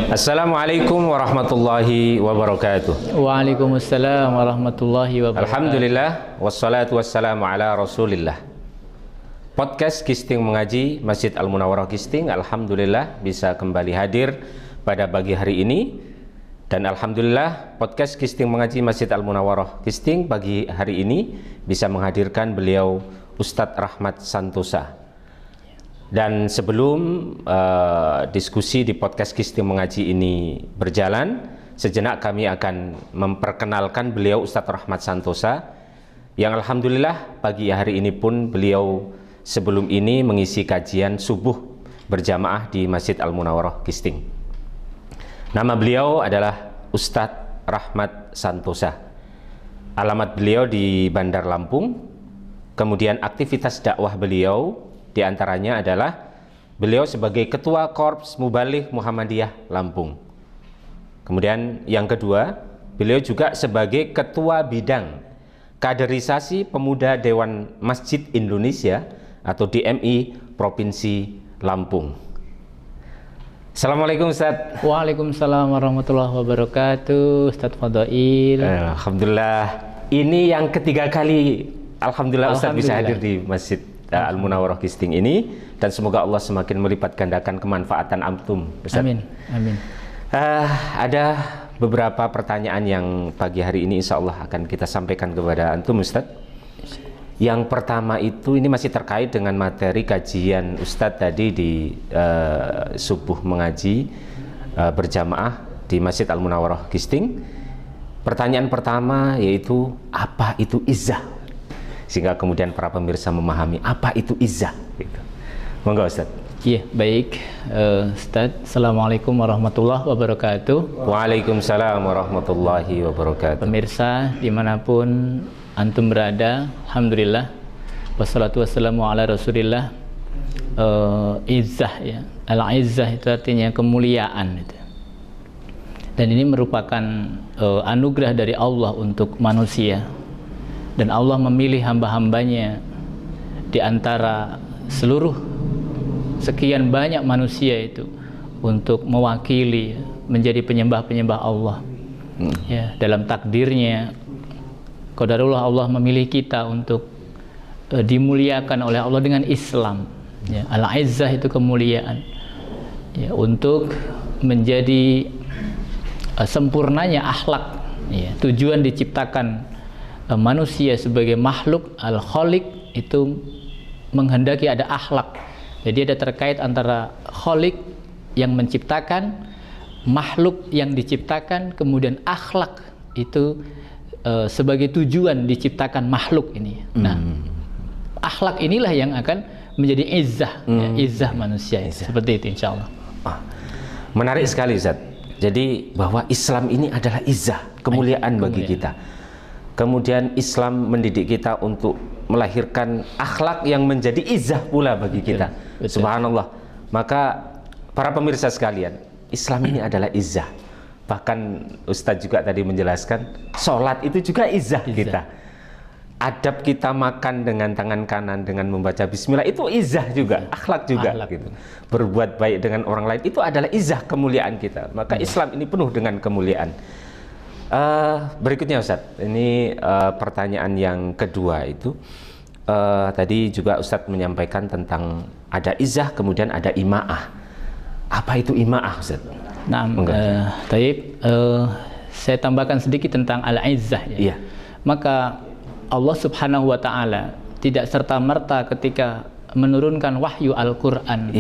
Assalamualaikum warahmatullahi wabarakatuh. Waalaikumsalam warahmatullahi wabarakatuh. Alhamdulillah wassalatu wassalamu ala Rasulillah. Podcast Gisting Mengaji Masjid Al-Munawwarah Gisting, alhamdulillah bisa kembali hadir pada pagi hari ini. Dan alhamdulillah podcast Gisting Mengaji Masjid Al-Munawwarah Gisting pagi hari ini bisa menghadirkan beliau Ustadz Rahmat Santosa. Dan sebelum diskusi di podcast Gisting Mengaji ini berjalan, sejenak kami akan memperkenalkan beliau Ustadz Rahmat Santosa, yang alhamdulillah pagi hari ini pun beliau sebelum ini mengisi kajian subuh berjamaah di Masjid Al-Munawwarah Gisting. Nama beliau adalah Ustadz Rahmat Santosa. Alamat beliau di Bandar Lampung. Kemudian aktivitas dakwah beliau diantaranya adalah beliau sebagai Ketua Korps Mubaligh Muhammadiyah Lampung. Kemudian yang kedua, beliau juga sebagai Ketua Bidang Kaderisasi Pemuda Dewan Masjid Indonesia atau DMI Provinsi Lampung. Assalamualaikum Ustadz. Waalaikumsalam warahmatullahi wabarakatuh. Ustadz Fadail. Alhamdulillah, ini yang ketiga kali alhamdulillah Ustadz bisa hadir di Masjid Al-Munawwarah Gisting ini, dan semoga Allah semakin melipat gandakan kemanfaatan antum, Ustaz. Amin, amin. Ada beberapa pertanyaan yang pagi hari ini insya Allah akan kita sampaikan kepada antum, Ustaz. Yang pertama itu, ini masih terkait dengan materi kajian Ustadz tadi di subuh mengaji berjamaah di Masjid Al-Munawwarah Gisting. Pertanyaan pertama yaitu, apa itu izzah? Sehingga kemudian para pemirsa memahami apa itu izzah gitu. Monggo Ustaz. Iya, baik Ustaz. Assalamualaikum warahmatullahi wabarakatuh. Waalaikumsalam warahmatullahi wabarakatuh. Pemirsa dimanapun antum berada, alhamdulillah wassalatu wassalamu ala Rasulillah. Izzah ya, al-izzah itu artinya kemuliaan itu. Dan ini merupakan anugerah dari Allah untuk manusia. Dan Allah memilih hamba-hambanya di antara seluruh sekian banyak manusia itu untuk mewakili menjadi penyembah-penyembah Allah. Ya, dalam takdirnya qadarullah Allah memilih kita untuk dimuliakan oleh Allah dengan Islam. Ya, al-izzah itu kemuliaan. Ya, untuk menjadi sempurnanya akhlak. Ya, tujuan diciptakan manusia sebagai makhluk al-khaliq itu menghendaki ada akhlak. Jadi ada terkait antara khaliq yang menciptakan, makhluk yang diciptakan, kemudian akhlak itu sebagai tujuan diciptakan makhluk ini. Nah, akhlak inilah yang akan menjadi izzah, ya, izzah manusia. Seperti itu insyaallah. Menarik sekali Ustaz. Jadi bahwa Islam ini adalah izzah, kemuliaan bagi kita. Kemudian Islam mendidik kita untuk melahirkan akhlak yang menjadi izzah pula bagi kita. Betul. Subhanallah. Maka para pemirsa sekalian, Islam ini adalah izzah. Bahkan Ustadz juga tadi menjelaskan, sholat itu juga izzah kita. Adab kita makan dengan tangan kanan dengan membaca bismillah itu izzah juga, akhlak juga. Gitu. Berbuat baik dengan orang lain itu adalah izzah, kemuliaan kita. Maka Islam ini penuh dengan kemuliaan. Berikutnya Ustadz, ini pertanyaan yang kedua itu tadi juga Ustadz menyampaikan tentang ada izzah kemudian ada ima'ah. Apa itu ima'ah Ustadz? Nah, saya tambahkan sedikit tentang al-izzah ya. Iya. Maka Allah Subhanahu wa Ta'ala tidak serta-merta ketika menurunkan wahyu Al-Quran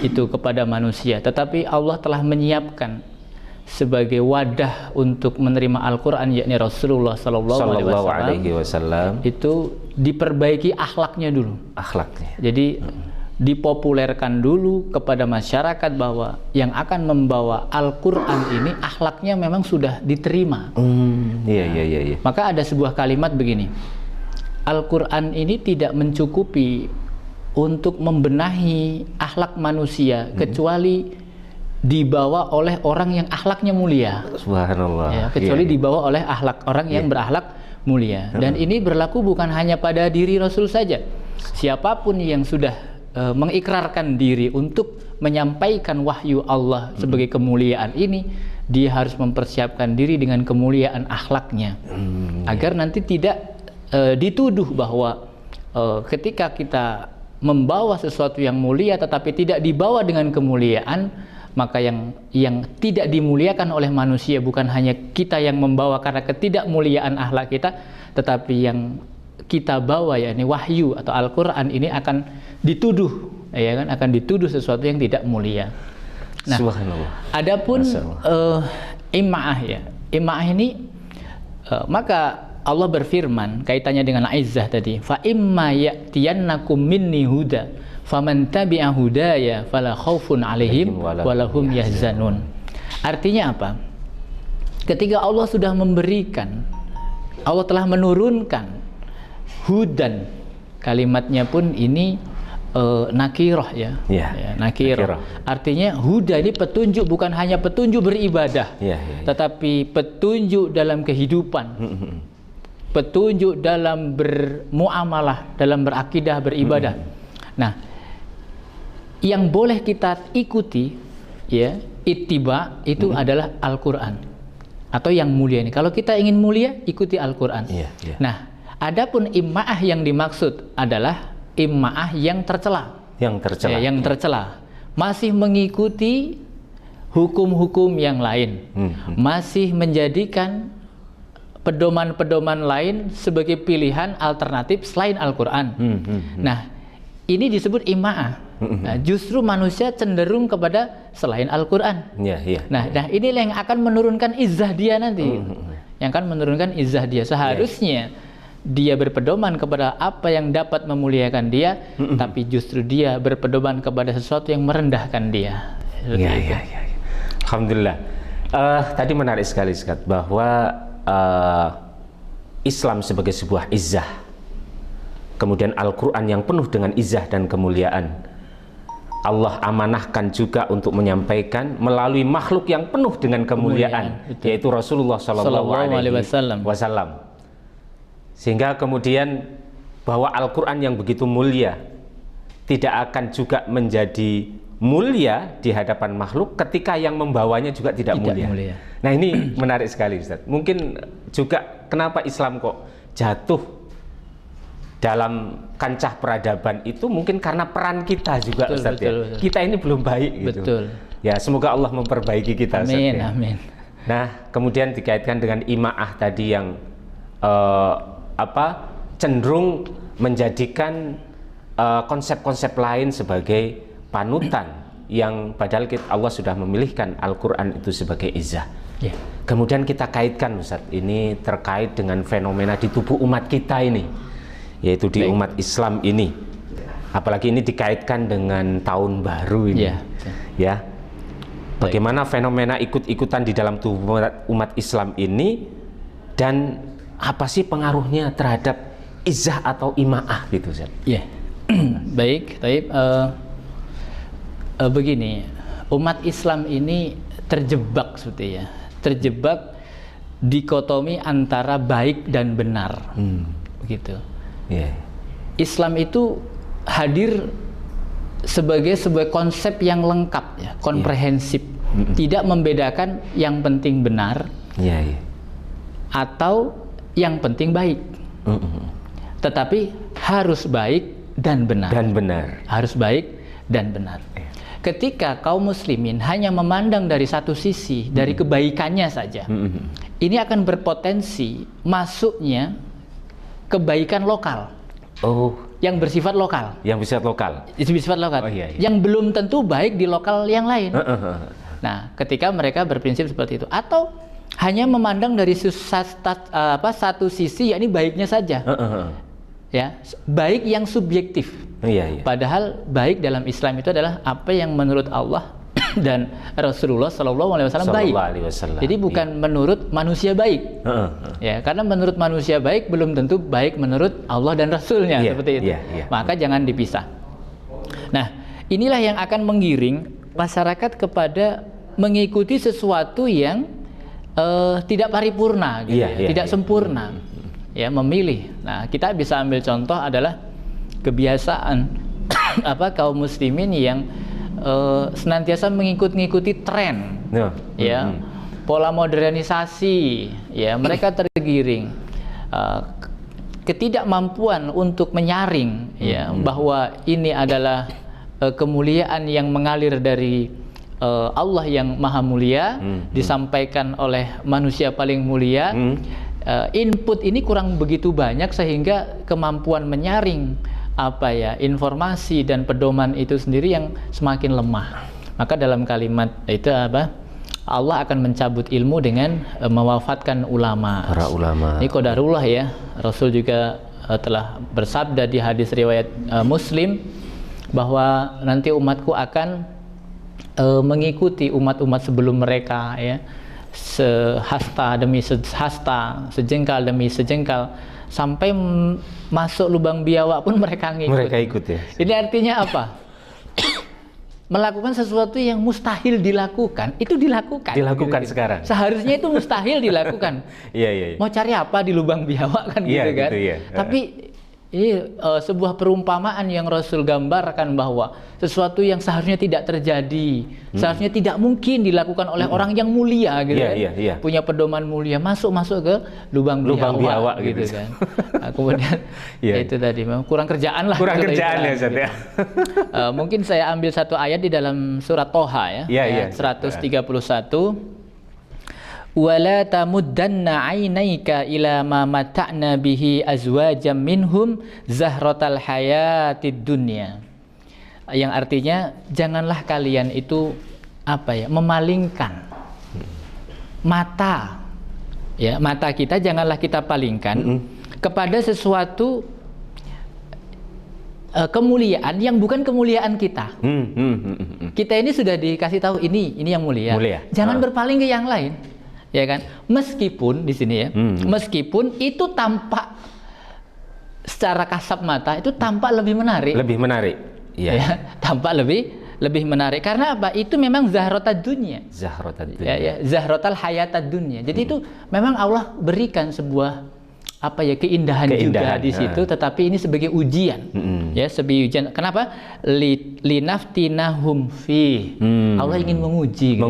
itu kepada manusia, tetapi Allah telah menyiapkan sebagai wadah untuk menerima Al-Quran, yakni Rasulullah Sallallahu Alaihi Wasallam, itu diperbaiki akhlaknya dulu. Akhlaknya. Jadi dipopulerkan dulu kepada masyarakat bahwa yang akan membawa Al-Quran ini akhlaknya memang sudah diterima. Iya. Maka ada sebuah kalimat begini, Al-Quran ini tidak mencukupi untuk membenahi akhlak manusia kecuali dibawa oleh orang yang akhlaknya mulia. Subhanallah. Ya, kecuali dibawa oleh orang yang berakhlak mulia. Dan ini berlaku bukan hanya pada diri Rasul saja. Siapapun yang sudah mengikrarkan diri untuk menyampaikan wahyu Allah sebagai kemuliaan ini, dia harus mempersiapkan diri dengan kemuliaan akhlaknya, agar nanti tidak dituduh bahwa ketika kita membawa sesuatu yang mulia tetapi tidak dibawa dengan kemuliaan, maka yang tidak dimuliakan oleh manusia bukan hanya kita yang membawa karena ketidakmuliaan akhlak kita, tetapi yang kita bawa, yakni wahyu atau Al-Quran ini akan dituduh, ya kan, akan dituduh sesuatu yang tidak mulia. Nah, adapun ima'ah, ya, ima'ah ini maka Allah berfirman kaitannya dengan izzah tadi, fa imma ya'tiyannakum minni huda faman tabi'a hudaya fala khaufun 'alaihim walahum yahzanun. Artinya apa? Ketika Allah sudah memberikan, Allah telah menurunkan hudan, kalimatnya pun ini nakiroh, ya, nakiroh. Artinya huda ini petunjuk, bukan hanya petunjuk beribadah, tetapi petunjuk dalam kehidupan, petunjuk dalam bermuamalah, dalam berakidah, beribadah. Nah, yang boleh kita ikuti, ya, ittiba itu adalah Al-Quran atau yang mulia ini. Kalau kita ingin mulia, ikuti Al-Quran. Nah, adapun imma'ah yang dimaksud adalah imma'ah yang tercela. Yang tercela. Masih mengikuti hukum-hukum yang lain. Masih menjadikan pedoman-pedoman lain sebagai pilihan alternatif selain Al-Quran. Nah, ini disebut imma'ah. Nah, justru manusia cenderung kepada selain Al-Quran. Nah, inilah yang akan menurunkan izzah dia nanti. Yang akan menurunkan izzah dia. Seharusnya dia berpedoman kepada apa yang dapat memuliakan dia, tapi justru dia berpedoman kepada sesuatu yang merendahkan dia. Alhamdulillah. Tadi menarik sekali, Ustaz, bahwa Islam sebagai sebuah izzah, kemudian Al-Quran yang penuh dengan izzah dan kemuliaan, Allah amanahkan juga untuk menyampaikan melalui makhluk yang penuh dengan kemuliaan, yaitu Rasulullah SAW. Sehingga kemudian bahwa Al-Quran yang begitu mulia tidak akan juga menjadi mulia di hadapan makhluk ketika yang membawanya juga tidak mulia. Nah, ini menarik sekali, Ustaz. Mungkin juga kenapa Islam kok jatuh dalam kancah peradaban itu mungkin karena peran kita juga, Ustaz, ya. Kita ini belum baik gitu. Ya, semoga Allah memperbaiki kita, Ustaz, ya. Amin. Nah, kemudian dikaitkan dengan ima'ah tadi yang cenderung menjadikan konsep-konsep lain sebagai panutan, yang padahal Allah sudah memilihkan Al-Quran itu sebagai izzah. Kemudian kita kaitkan, Ustaz, ini terkait dengan fenomena di tubuh umat kita ini, yaitu di umat Islam ini. Apalagi ini dikaitkan dengan tahun baru ini, ya. Bagaimana fenomena ikut-ikutan di dalam tubuh umat Islam ini, dan apa sih pengaruhnya terhadap izzah atau ima'ah gitu, Ustaz? Baik. Begini, umat Islam ini terjebak, seperti ya, terjebak dikotomi antara baik dan benar, begitu. Islam itu hadir sebagai sebuah konsep yang lengkap, ya, komprehensif, tidak membedakan yang penting benar atau yang penting baik, tetapi harus baik dan benar. Harus baik dan benar. Ketika kaum muslimin hanya memandang dari satu sisi, dari kebaikannya saja, ini akan berpotensi masuknya kebaikan lokal, yang bersifat lokal, yang belum tentu baik di lokal yang lain. Nah, ketika mereka berprinsip seperti itu, atau hanya memandang dari satu sisi, yakni baiknya saja, ya, baik yang subjektif. Padahal baik dalam Islam itu adalah apa yang menurut Allah dan Rasulullah SAW baik. Jadi bukan menurut manusia baik, ya, karena menurut manusia baik belum tentu baik menurut Allah dan Rasulnya, seperti itu. Maka jangan dipisah. Nah, inilah yang akan menggiring masyarakat kepada mengikuti sesuatu yang tidak paripurna, gitu, tidak sempurna, ya, memilih. Nah, kita bisa ambil contoh adalah kebiasaan kaum muslimin yang senantiasa mengikuti tren, ya, pola modernisasi, ya, mereka tergiring, ketidakmampuan untuk menyaring, ya, bahwa ini adalah kemuliaan yang mengalir dari Allah yang maha mulia, disampaikan oleh manusia paling mulia. Input ini kurang begitu banyak sehingga kemampuan menyaring informasi dan pedoman itu sendiri yang semakin lemah. Maka dalam kalimat itu Allah akan mencabut ilmu dengan mewafatkan ulama. Para ulama. Ini qadarullah, ya. Rasul juga telah bersabda di hadis riwayat Muslim bahwa nanti umatku akan mengikuti umat-umat sebelum mereka, ya, sehasta demi sehasta, sejengkal demi sejengkal, sampai masuk lubang biawak pun mereka ngikut. Mereka ikut, ya. Ini artinya apa? Melakukan sesuatu yang mustahil dilakukan, itu dilakukan. Dilakukan gitu. Sekarang. Seharusnya itu mustahil dilakukan. Iya. Mau cari apa di lubang biawak kan, gitu kan? Gitu, ya. Tapi ini sebuah perumpamaan yang Rasul gambarkan bahwa sesuatu yang seharusnya tidak terjadi, seharusnya tidak mungkin dilakukan oleh orang yang mulia, gitu kan? Punya pedoman mulia, masuk ke lubang biawak gitu kan. Nah, kemudian itu tadi memang kurang kerjaan lah. Kurang kerjaan, ya, Ustaz, ya. Mungkin saya ambil satu ayat di dalam surat Toha, ya, ayat 131. Wala tamuddanna 'ainaika ila ma mata'na bihi azwajam minhum zahratal hayatid dunya. Yang artinya janganlah kalian itu memalingkan mata, ya, mata kita janganlah kita palingkan kepada sesuatu kemuliaan yang bukan kemuliaan kita. Kita ini sudah dikasih tahu ini yang mulia. Jangan berpaling ke yang lain. Ya kan, meskipun di sini, ya, meskipun itu tampak secara kasat mata itu tampak lebih menarik, ya, tampak lebih menarik karena apa? Itu memang zahratad dunya, ya, zahratal hayatad dunya. Jadi itu memang Allah berikan sebuah keindahan juga di situ, tetapi ini sebagai ujian, ya, sebagai ujian. Kenapa? Linaftinahum fi. Allah ingin menguji.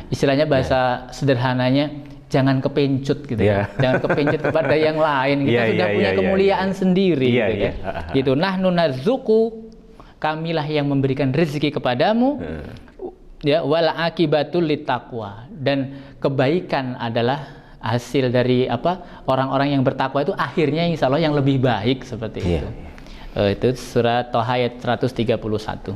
Istilahnya bahasa sederhananya, jangan kepencut gitu, jangan kepencut kepada yang lain. Kita sudah punya kemuliaan sendiri, gitu. Nahnu narzuku, kamilah yang memberikan rezeki kepadamu, ya, wal akibatul littaqwa, dan kebaikan adalah hasil dari orang-orang yang bertakwa itu akhirnya insya Allah yang lebih baik, seperti itu. Itu surat Toha ayat 131.